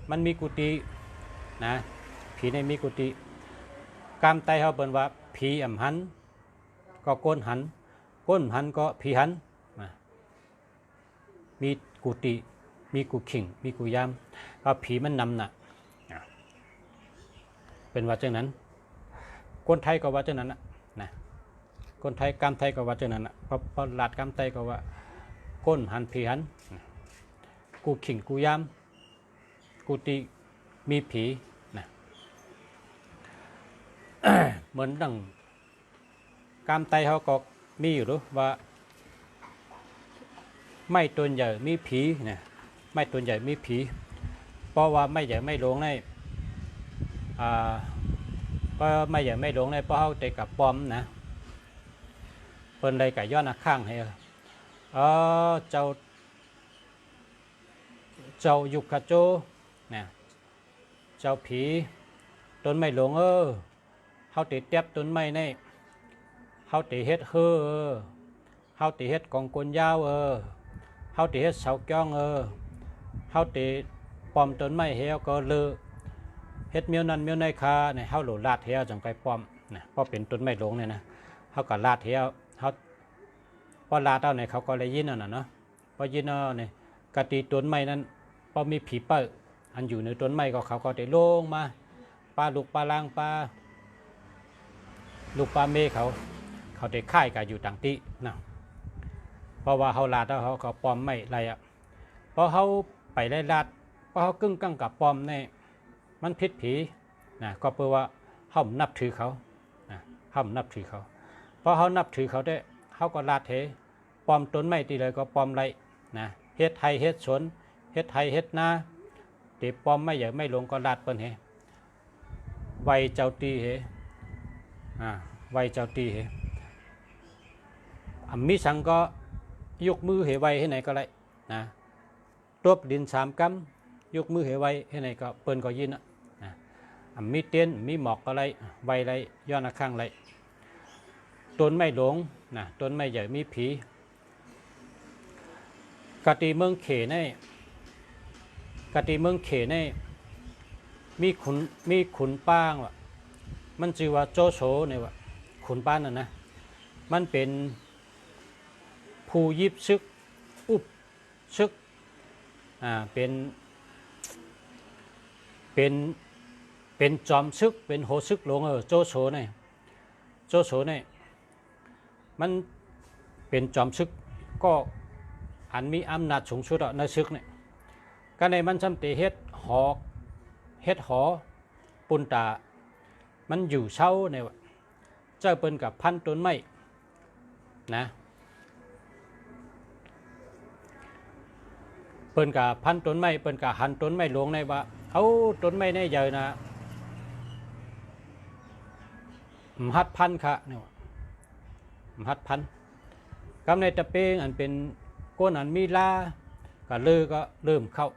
มันมีกุฏินะผีในมีกุฏิกามไตเขาเปิ้นว่าผีอ่ำหันก็ก้นหันก็ผีหันมีกุฏิมีกุขิงมีกุยามก็ผีมันนำน่ะเป็นว่าจังนั้นคนไทยก็ว่าจังนั้นนะคนไทยกามไทยก็ว่าจังนั้นพอลาดกามไทยก็ว่าก้นหันผีหันกุขิงกุยามกุฏิมีผีนะ เหมือนดังกามไตเขาก็มีอยู่หรือว่าไม่ตัวใหญ่มีผีเนี่ยไม่ตัวใหญ่มีผีเพราะว่าไม่ใหญ่ไม่หลงในก็ไม่ใหญ่ไม่หลงในเพราะเขาเตะกับปอมนะเปิ้นเลยกับย้อนข้างให้เจ้ายุกขโจเนี่ยเจ้าผีต้นไม้หลงเขาเตะเตียบต้นไม้ในเขาเตะเฮ็ดเขาเตะเฮ็ดกองกลยาวเขาเตะเฮ็ดเสาจ้องเขาเตะปอมต้นไม้เฮียก็เลือเฮ็ดเมียวนั้นเมียวในคาเนี่ยเขาหลุดลาดเฮียจังไปปอมนะเพราะเป็นต้นไม้หลงเนี่ยนะเขาก็ลาดเฮียเขาพอลาดเอาเนี่ยเขาก็เลยยินน่ะเนาะพอยินเอาเนี่ยกติต้นไม้นั้นพอมีผีเปิดอันอยู่ในต้นไม้ก็เขาก็ได้ลงมาปลาลูกปลาล่างปลาลูกปลาเมฆเขาได้ค่ายกันอยู่ต่างที่นะเพราะว่าเขาลาดแล้วเขาก็ปอมไม่ไรเพราะเขาไปไล่ลาดเพราะเขากึ่งกั้งกับปอมเนี่ยมันพิษผีนะก็เพื่อว่าเขานับถือเขานะเขานับถือเขาเพราะเขานับถือเขาได้เขาก็ลาดเทปอมต้นไม้ตีเลยก็ปอมไรนะเฮ็ดไทยเฮ็ดสวนเฮ็ดไทยเฮ็ดนาตีปอมไม่ใหญ่ไม่ลงก็ลาดเปิ้นเฮไวเจ้าตีเฮไวเจ้าตีเฮมีสังก็ยกมือเหไวให้ไหนก็ไรนะตัวดิน3 กำยกมือเหไวให้ไหนก็เปิ้นก็ยินนะมีเตียนมีหมอกก็ไรไวไรย้อนข้างไรต้นไม้หลงนะต้นไม้ใหญ่มีผีกติเมืองเขนี่มีขุนป้างว่ะมันชื่อว่าโจโฉเนี่ยว่ะขุนป้างนั่นนะมันเป็นผู้ยิบซึกอุบซึกเป็นจอมซึกเป็นโหซึกหลวงโจโฉเนี่ยมันเป็นจอมซึกก็อันมีอำนาจสูงสุดในซึกเนี่ยก็ในมันจำเป็นเฮ็ดหอปุนตามันอยู่เช่าเนี่ยเจ้าเปิ้นกับพันต้นไม้นะเปิ้นกับพันต้นไม้เปิ้นกับหันต้นไม้หลวงในว่าเอาต้นไม้ในใหญ่นะหัดพันค่ะเนี่ยหัดพันกำในตะเปงอันเป็นก้นอันมีลากับลือก็เริ่มเข้า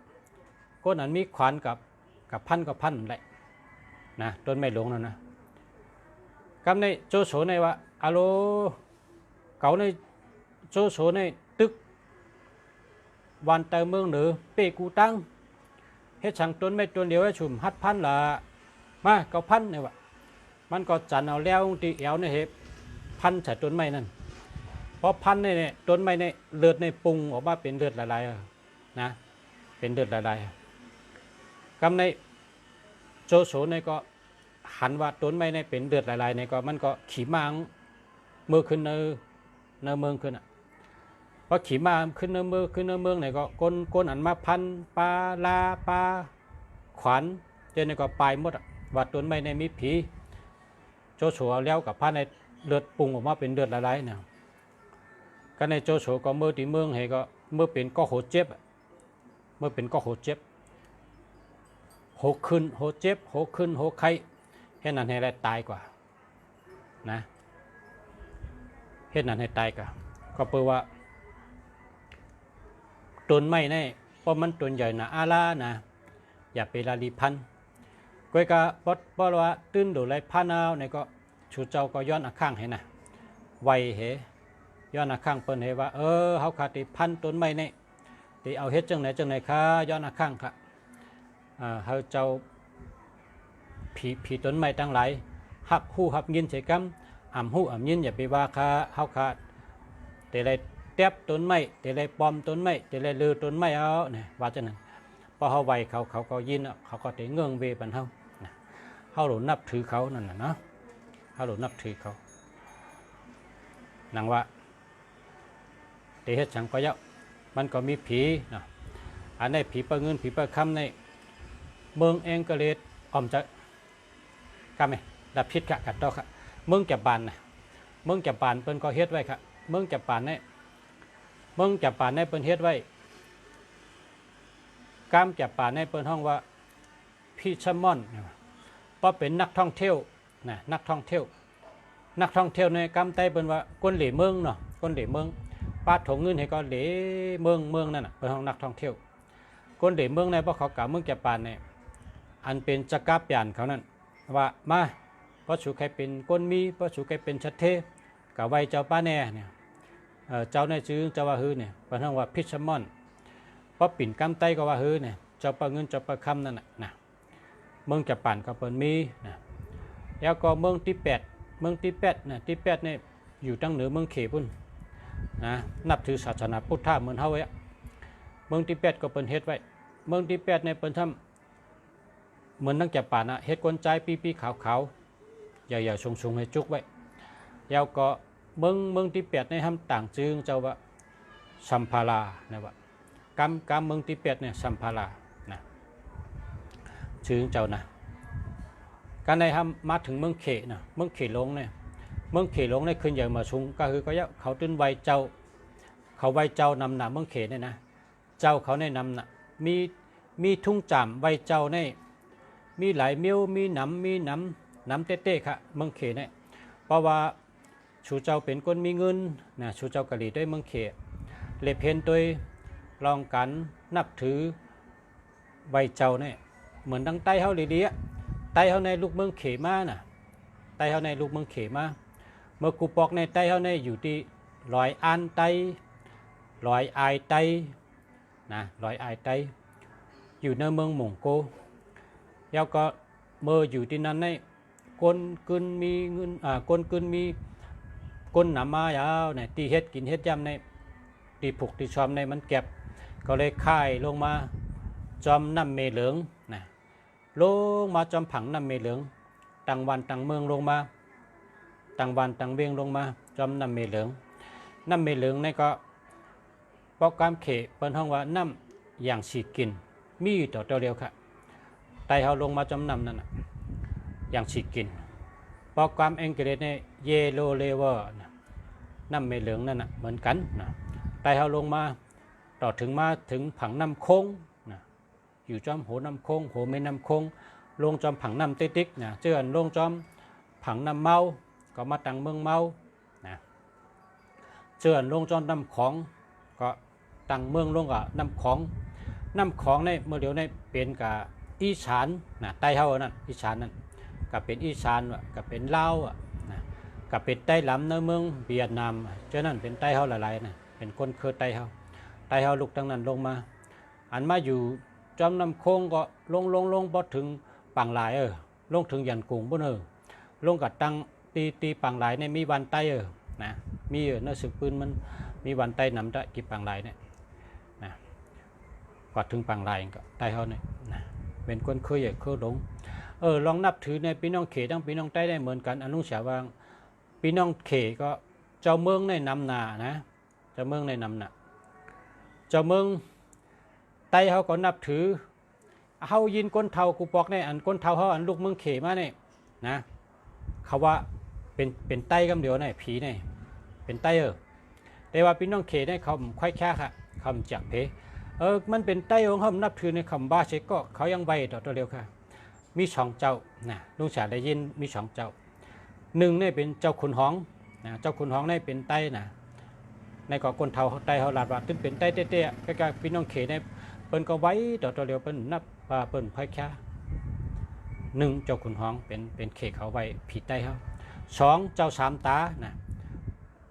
ก้นอันมีขวานกับพันกับพันแหละนะต้นไม้หลวงนั่นนะกำในโจโฉในว่าอะโลเก่าในโจโฉในตึกวันเตอเมืองหรือเปกูตั้งเฮ็ดช่างต้นไม้ต้นเดียวให้ชุมหัดพันละมาเก่าพันเนี่ยว่ามันก็จันเอาแล้วตีเอวในเห็บพันใส่ต้นไม้นั่นเพราะพันเนี่ยต้นไม้เนี่ยเลือดในปรุงออกมาเป็นเลือดละลายนะเป็นเลือดละลายกำใน โจโฉในก็หันว่าต้นไม้ในเป็นเดือดหลายๆในก็มันก็ขี่ม้าเมื่อขึ้นในเมืองขึ้นพอขี่ม้าขึ้นในเมืองในก็ก้นอันมาพันปลาลาปลาขวัญเจนในก็ไปหมดว่าต้นไม้ในมีผีโจโฉแล้วกับพระในเลือดปรุงออกมาเป็นเลือดหลายๆเนี่ยก็ในโจโฉก็เมื่อที่เมืองให้ก็เมื่อเป็นก็โหเจ็บเมื่อเป็นก็โหเจ็บโหขึ้นโหเจ็บโหขึ้นโหไข้เฮ็ดนั้นให้ได้ตายกว่านะเฮ็ดนั้นให้ตายกว่าก็เปิดว่าต้นไม้นี่เพราะมันต้นใหญ่นะอาลานะอย่าไปลาลีพันก้อยกะปอดว่าตื้นดูไรพันเอาในก็ชูเจ้าก็ย้อนอาข้างให้นะไวเหย้อนอาข้างเปิ้นให้ว่าเฮาขาดพันต้นไม้นี่ที่เอาเฮ็ดจังไหนค่ะย้อนอาข้างค่ะเฮาเจ้าผีต้นไม้ทั้งหลายหับหู้หับยินใส่กำอ่ำหู้อ่ำยินอย่าไปว่าค่ะเฮาขาดแต่ไรแทบต้นไม้แต่ไรปลอมต้นไม้แต่ไรลือต้นไม้เอาเนี่ยว่าจังนั้นพอเฮาไวเขาก็ยินเขาก็ได้เงื่องเวบันเฮาเฮาหลนับถือเขานั่นน่ะเนาะเฮาหลนับถือเขานังว่าแต่เฮ็ดจังก็เยอะมันก็มีผีนะอันในผีประเงินผีประคำในเมืองเองก็เลยออมจะกำไหมดับพิษกะกัดดอกค่ะเมืองจับบานนะเมืองจับบานเปิ้นก็เฮ็ดไว้ค่ะเมืองจับบานในเมืองจับบานในเปิ้นเฮ็ดไว้กามจับบานในเปิ้นห้องว่าพี่ชมอนเพราะเป็นนักท่องเที่ยวนะนักท่องเที่ยวในกามไต้เปิ้นว่าก้นเหล่เมืองเนาะก้นเหล่เมืองป้าถงเงินให้ก็เหล่เมืองนั่นน่ะเปิ้นห้องนักท่องเที่ยวก้นเหล่เมืองในเพราะเขากล่าวเมืองจับบานในอันเป็นจักรปยานเขานั่นว่ามาเพราะชูใครเป็นก้นมีเพราะชูใครเป็นชัดเทกับไวเจ้าป้าแน่เนี่ยเจ้าในชื่อเจ้าว่าฮือเนี่ยเปิ้นห้องว่าพิชมอนเพราะปิ่นกามไต้ก็ว่าฮือเนี่ยเจ้าปลาเงินเจ้าปลาคำนั่นนะเมืองจับป่านก็เปิ้นมีนะแล้วก็เมืองที่8นะที่8เนี่ยอยู่ตั้งเหนือเมืองเขปุ่นนะนับถือศาสนาพุทธะเหมือนเฮาไว้เมืองที่8ก็เปิ้นเฮ็ดไว้เมืองที่8เนี่ยเปิ้นทำเหมือนนักจับป่านนะเฮ็ดกวนใจปีขาวๆใหญ่ๆสูงๆให้จุกไว้แล้วก็เมืองที่8เนี่ยทำต่างจึงเจ้าว่าสัมภารานะว่ากำเมืองที่8เนี่ยสัมภารานะชื่อเจ้านะการในทำมาถึงเมืองเขนะเมืองเขลงเนี่ยเมืองเขลงเนี่ยขึ้นใหญ่มาสูงก็คือก็ยะเขาตื้นไวเจ้าเขาไวเจ้านำหนาเมืองเขเนี่ยนะเจ้าเขาในนำน่ะมีทุ่งจามไวเจ้าเนี่ยมีหลายเมียวมีน้ำเต้ๆค่ะเมืองเขเนี่ยเพราะว่าชูเจ้าเป็นคนมีเงินนะชูเจ้ากะหรี่ด้วยเมืองเขเลเพนตัวลองกันนับถือไวเจ้าเนี่ยเหมือนดังไต้เฮาลีเดียไต้เฮาในลูกเมืองเขมาน่ะไต้เฮาในลูกเมืองเขมาเมื่อกูปอกในไต้เฮาในอยู่ที่100 อันไต้100 อายไต้นะ100 อายไต้อยู่ในเมืองมงโกแล้วก็เมื่ออยู่ที่นั้นในคนกึนมีเงินคนกึนมีคนหนามายาวเนี่ยตีเฮ็ดกินเฮ็ดยำในตีผูกตีชอมในมันเก็บก็เลยค่ายลงมาจอมน้ำเมเหลืองนะลงมาจอมผังน้ำเมเหลืองต่างวันต่างเมืองลงมาต่างวันต่างเวียงลงมาจอมน้ำเมเหลืองนี่ก็โปรแกรมเขเปิ้นห้องว่าน้ำอย่างสีกินมีต่อเดียวค่ะไตเฮาลงมาจอมน้ำนั่นอย่างสีกินโปรแกรมอังกฤษในเยโลเลเวอร์น้ำเมเหลืองนั่นน่ะเหมือนกันนะไตเฮาลงมาต่อถึงผังน้ำโค้งอยู่จอมโหน้ำโค้งโหแม่น้ำโค้งลงจอมผังน้ำติ๊กๆนะเจือนลงจอมผังน้ำเมาก็มาตั้งเมืองเมานะเจือนลงจอมน้ำของก็ตั้งเมืองลงกับน้ำของในเมื่อเดียวในเป็นกับอีสานนะใต้เฮานั่นอีสานนั่นกับเป็นอีสานกับเป็นลาวนะกับเป็นใต้ลำในเมืองเวียดนามเจ้านั่นเป็นใต้เฮาหลายๆนะเป็นคนเคยใต้เฮาลูกตั้งนั้นลงมาอันมาอยู่จอมน้ำโค้งก็ลงพอถึงปังหลายลงถึงยันกุ้งบนลงกับตั้งตีปังหลายในมีวันใต้นะมีเนื้อสึกปืนมันมีวันใต้นำได้กี่ปังหลายเนี่ยนะกว่าถึงปังหลายก็ใต้เขาเนี่ยนะเป็นคนเคยหลง ลองนับถือในพี่น้องเขตทั้งพี่น้องใต้ได้เหมือนกันอนุสาวางพี่น้องเขตก็เจ้าเมืองในนำหนานะเจ้าเมืองในนำหนาเจ้าเมืองใต้เขาก็นับถือเฮายินก้นเทากูปอกในอันก้นเทาเขาอันลูกเมืองเขมาเนี่ยนะเขาว่าเป็นไต้กำเดียวเนี่ยผีเนี่ยเป็นไต้แต่ว่าพี่น้องเขตเนี่ยเขาค่อยแค่ค่ะคำจักเพมันเป็นไต้ของเขานับถือในคำบ้าเช็กก็เขายังไวต่อตัวเร็วค่ะมีสองเจ้านะลุงฉาได้ยินมีสองเจ้าหนึ่งเนี่ยเป็นเจ้าขุนห้องนะเจ้าขุนห้องเนี่ยเป็นไต้นะในก่อก้นเทาไต้เขาลาดว่าตึ้งเป็นไต้เตี้ยๆใกล้ๆพี่น้องเขตเนี่ยเปิ้นก็ไว้ต่อตัวเร็วเปิ้นนับว่าเปิ้นค่อยแค่หนึ่งเจ้าขุนห้องเป็นเขตเขาไว้ผีไต้เขาสองเจ้าสามตานะ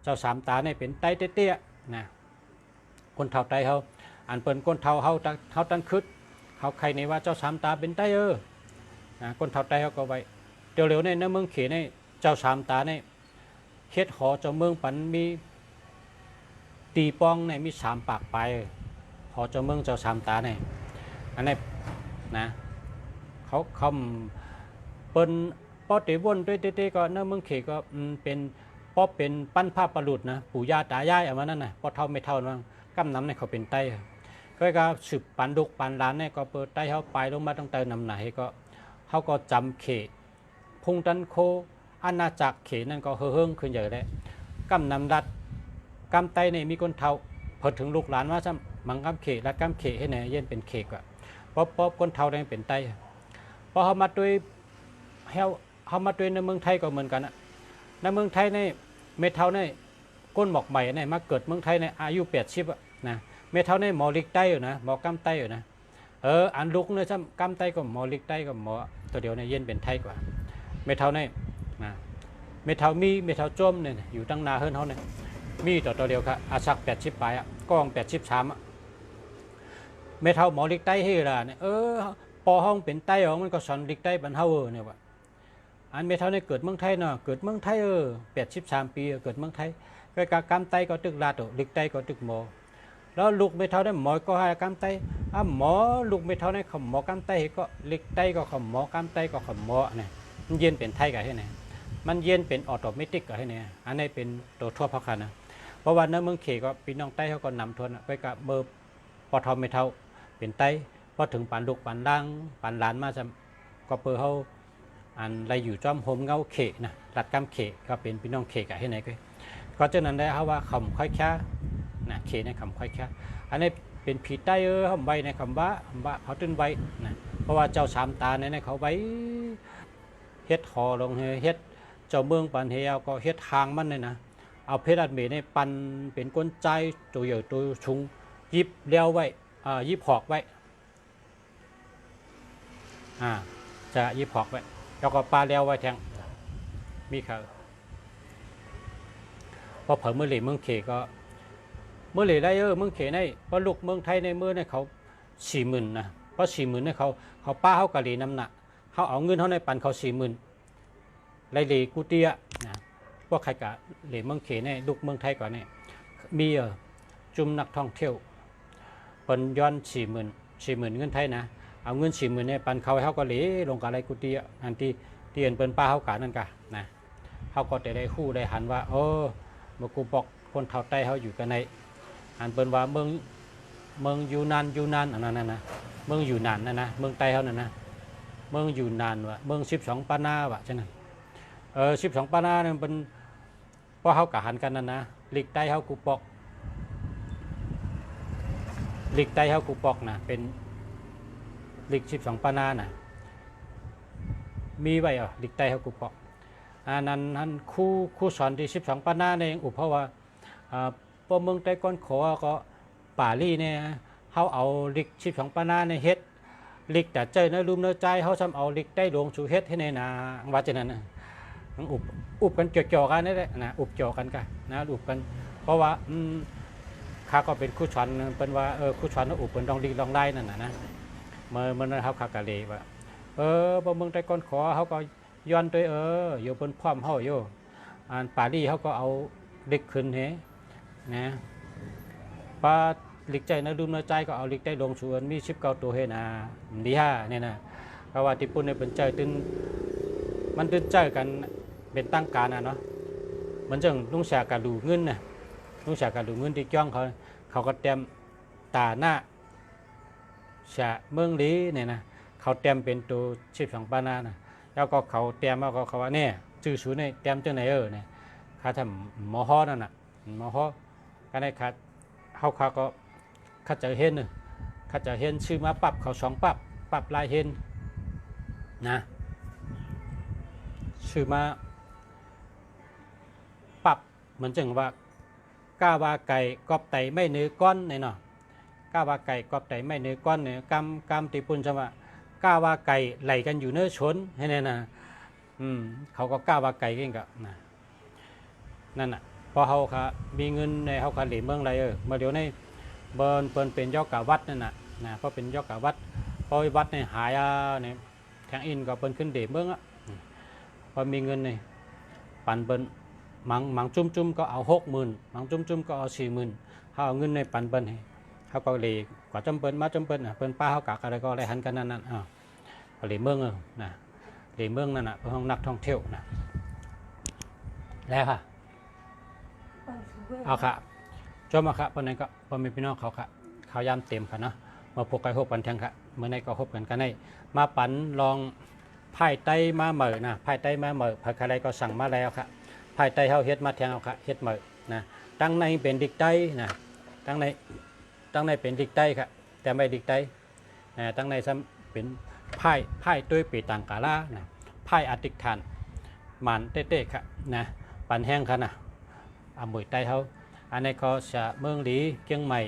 เจ้าสามตาเนี่ยเป็นไต้เตี้ยๆนะคนเท่าไต้เขาอันเปิ้นคนเท่าเขาตั้งคึดเขาใครในว่าเจ้าสามตาเป็นไต้นะคนเท่าไต้เขาก็ไว้เดี๋ยวเร็วในเมืองเขในเจ้าสามตาเนี่ยเฮ็ดหอเจ้าเมืองปันมีตีปองในมีสามปากไปหอเจ้าเมืองเจ้าสามตาเนี่ยอันนี้นะเขาคำเปิ้นป้อเตวนด้วยเต้ก็เนื้อเมืองเขก็เป็นป้อเป็นปั้นผ้าประหลุดนะปู่ย่าตายายเอามานั่นน่ะป้อเท่าไม่เท่านั่งกำน้ำเนี่ยเขาเป็นไต้ก็สืบปันดุกปันล้านเนี่ยก็เปิดไต้เขาไปลงมาตั้งแต่นำไหนก็เขาก็จำเขพุงตันโคอาณาจักรเขนั่นก็เฮิงขึ้นใหญ่แล้วกำนำรัดกำไต้เนี่ยมีคนเท่าพอถึงลูกหลานว่าซ้ำมังกำเขและกำเขให้เนี่ยเย็นเป็นเขกว่าป๊อบคนเท่าเนี่ยเป็นไต้พอเขามาด้วยเขามาด้วยในเมืองไทยก็เหมือนกันนะในเมืองไทยในเมทัลในก้นหมอกใหม่ในมาเกิดเมืองไทยในอายุ80นะเมทัลในหมอลิกไต้อยู่นะหมอกำไต้อยู่นะอันลุกเนี่ยซ้ำกำไต้ก็หมอลิกไต้ก็หมอตัวเดียวในเย็นเป็นไทยกว่าเมทัลในนะเมทัลมีเมทัลจมเนี่ยอยู่ตั้งนาเฮิรนเขาเนี่ยมีตัวเดียวครับอาชัก80ปลายกอง83เมทัลหมอลิกไต้เฮราเนี่ยปอห้องเป็นไต้ของมันก็สอนลิกไต้บรรเทาเนี่ยว่าอันเมทัลเนี่ยเกิดเมืองไทยเนาะเกิดเมืองไทย83ปีเกิดเมืองไทยก็การกำไต้ก็ตึกลาดลิกไต้ก็ตึกหมอแล้วลูกเมทัลได้หมอก็ให้กำไต้หมอลูกเมทัลได้ขมหมอกำไต้ก็ลิกไต้ก็ขมหมอกำไต้ก็ขมหมอเนี่ยมันเย็นเป็นไทยกันให้ไหนมันเย็นเป็นออโตเมติกกันให้เนี่ยอันนี้เป็นตัวทั่วพักนะเพราะว่าในเมืองเขก็พี่น้องไต้เขาก็นำทวนไปกับเบอร์ปอทอเมทัลเป็นไต้พอถึงปานลูกปานล่างปานหลานมาจะก็เปิดเขาอันไรอยู่จอมโฮมเงาเขนะรัดกำเขก็เป็นพี่น้องเขกันให้ไหนก็เจ้านั้นได้เขาว่าคำค่อยแค่นะเขในคำค่อยแค่อันนี้เป็นผีใต้เขาใบในคำว่าเขาตึ้นใบนะเพราะว่าเจ้าสามตาในเขาใบเฮ็ดหอลงเฮ็ดเจ้าเมืองปันเฮียก็เฮ็ดทางมันเลยนะเอาเพชรอัดเมในปันเป็นก้นใจตัวใหญ่ตัวชุงยิบเลี้ยวไว้ยิบหอกไว้จะยิบหอกไว้แล้วก็ปลาเลี้ยวไว้แทงมีเขาพอเผยเมื่อเหล่เมืองเขก็เมื่อเหล่ได้เมืองเขในเพราะลูกเมืองไทยในเมื่อในเขา40,000นะเพราะ40,000เนี่ยเขาป้าเขากะหรี่น้ำหนักเขาเอาเงินเขาในปันเขา40,000ไรเหล่กูเตียนะพวกใครกะเหล่เมืองเขในลูกเมืองไทยก่อนเนี่ยมีจุ่มนักท่องเที่ยวเป็นย้อน40,000เงินไทยนะเอาเงิน40,000เนี่ยปันเขาก็เหล่ลงกะไรกูเตียอันที่เตียนเป็นป้าเขากะนั่นกะนะเขาก็ได้คู่ได้หันว่าเมื่อกูบอกคนเท่าไต้เขาอยู่กันในอันเป็นว่าเมืองยูนานอันนั้นนะเมืองยูนานนะเมืองไต้เขานั่นนะเมืองยูนานว่ะเมือง12ปานาวะใช่ไหม12ปานาเนี่ยเป็นเพราะเขากะหันกันนั่นนะลิกไต้เขากูปอกลิกไต้เขากูปอกนะเป็นลิก12ปานาน่ะมีไว้ลิกไต้เขากูปอกอันนั้นคู่สอนที่12ปานาเนี่ยอุปเพราะว่าพอเมืองไต้ก้อนขอก็ป่าลี่เนี่ยเขาเอาลิก12ปานาเนี่ยเฮ็ดลิกแต่ใจนะลืมเนื้อใจเขาทำเอาลิกไต้หลวงสู่เฮ็ดให้ในนาว่าจะนั้นอุบกันเกี่ยวกันนี่แหละนะอุบเกี่ยวกันกันนะอุบกันเพราะว่าข้าก็เป็นคู่ชันเป็นว่าคู่ชันอุบเป็นลองดีลองได้นั่นนะเมื่อนั้นเขาขากะเลว่าพอเมืองไต้ก้อนขอเขาก็ย้อนตัวอยู่บนพร้อมเขาอยู่ป่าลี่เขาก็เอาลิกขึ้นเหนะปลาลิกใจนะลืมเนื้อใจก็เอาลิกได้ลงชวนมี19ตัวเฮนะดีฮะเนี่ยนะ เพราะว่าที่ปุ่นในเป็นเจอตื่นมันตื่นเจอกันเป็นตั้งการเนาะเหมือนจังลุงแสกกับดูเงินนะลุงแสกกับดูเงินที่จ้องเขาก็เตรียมตาหน้าแสเมืองลีเนี่ยนะเขาเตรียมเป็นตัว12 ปานานะแล้วก็เขาเตรียมแล้วก็เขาว่าเนี่ยชื่อสูเนี่ยเตรียมจังไหนเนี่ยข้าทำหมอฮอนั่นน่ะหมอฮอก็ได้คัดเขาก็ข้าจะเห็นนึงข้าจะเห็นชื่อมาปรับเขา2 ปรับลายเห็นนะชื่อมาปรับเหมือนจังว่าก้าวาไก่กอบไตไม่เนื้อก้อนเนี่ยเนาะก้าวาไก่กอบไตไม่เนื้อก้อนเนี่ยกำตีปุ่นจะว่าก้าวาไก่ไหลกันอยู่เนื้อชนให้เนี่ยนะเขาก็ก้าวาไก่กันกับนั่นน่ะพอเขาค่ะมีเงินในเขาค่ะเหลี่ยมเมืองไรเมื่อเดี๋ยวในเปิ้นเป็นยอดกาวัดนั่นน่ะนะเพราะเป็นยอดกาวัดพอวัดในหายเนี่ยแทงอินก็เปิ้นขึ้นเดเมืองอ่ะพอมีเงินในปั่นเปิ้นมังจุ้มก็เอา60,000มังจุ้มก็เอา40,000เขาเอาเงินในปั่นเปิ้นให้เขาก็เลยกว่าจำเปิ้นมาจำเปิ้นเปิ้นป้าเขากะอะไรก็อะไรหันกันนั่นเหลี่ยมเมืองนะเหลี่ยมเมืองนั่นน่ะเพื่อห้องนักท่องเที่ยวนะแล้วค่ะเอาค่ะจบมาค่ะวันนี้ก็พอมีพี่น้องเขายามเต็มค่ะเนาะมาพบกันกันแทงค่ะเมื่อไหร่ก็พบกันได้มาปั่นลองไพ่ไต้มาเหม่อนะไพ่ไต้มาเหม่อผักอะไรก็สั่งมาแล้วค่ะไพ่ไต้เขาเฮ็ดมาแทงเอาค่ะเฮ็ดเหม่อนะตั้งในเป็นดิกไต้นะตั้งในเป็นดิกไต้ค่ะแต่ไม่ดิกไต้ตั้งในซ้ำเป็นไพ่ด้วยปีต่างกาล่านะไพ่อติกฐานมันเต้ๆค่ะนะปั่นแห้งค่ะนะมวยไต้เขาอันนี้ก็จะเมืองหลีเชียงใหม่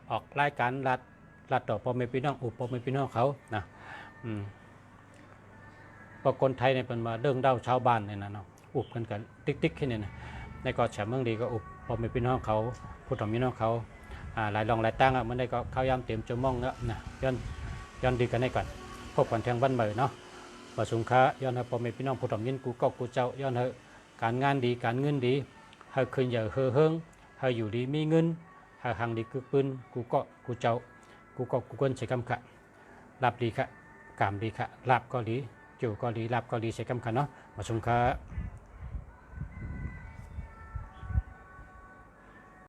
ออกรายการรัดต่อพ่อแม่พี่น้องพ่อแม่พี่น้องเขานะพอคนไทยเนี่ยเป็นมาเรื่องเด้าชาวบ้านเนี่ยนะเนาะกันติ๊กแค่นี้นะในก็จะเมืองหลีก็พ่อแม่พี่น้องเขาผู้ถ่อมพี่น้องเขาหลายรองหลายตั้งมันได้ก็เข้ายามเต็มจมองแล้วนะย้อนดีกันให้ก่อนพบกันทางบ้านใหม่เนาะมาสงค้าย้อนให้พ่อแม่พี่น้องผู้ถ่อมยินกูเจ้าย้อนให้การงานดีการเงินดีให้คืนอย่าเฮืองให้อยู่ดีมีเงินให้หังดีคือปืนกูเจ้ากูคนใช้คำขะลาบดีค่ะกามดีค่ะลาบก็ดีจู่ก็ดีลาบก็ดีใช้คำขะเนาะมาชมค่ะ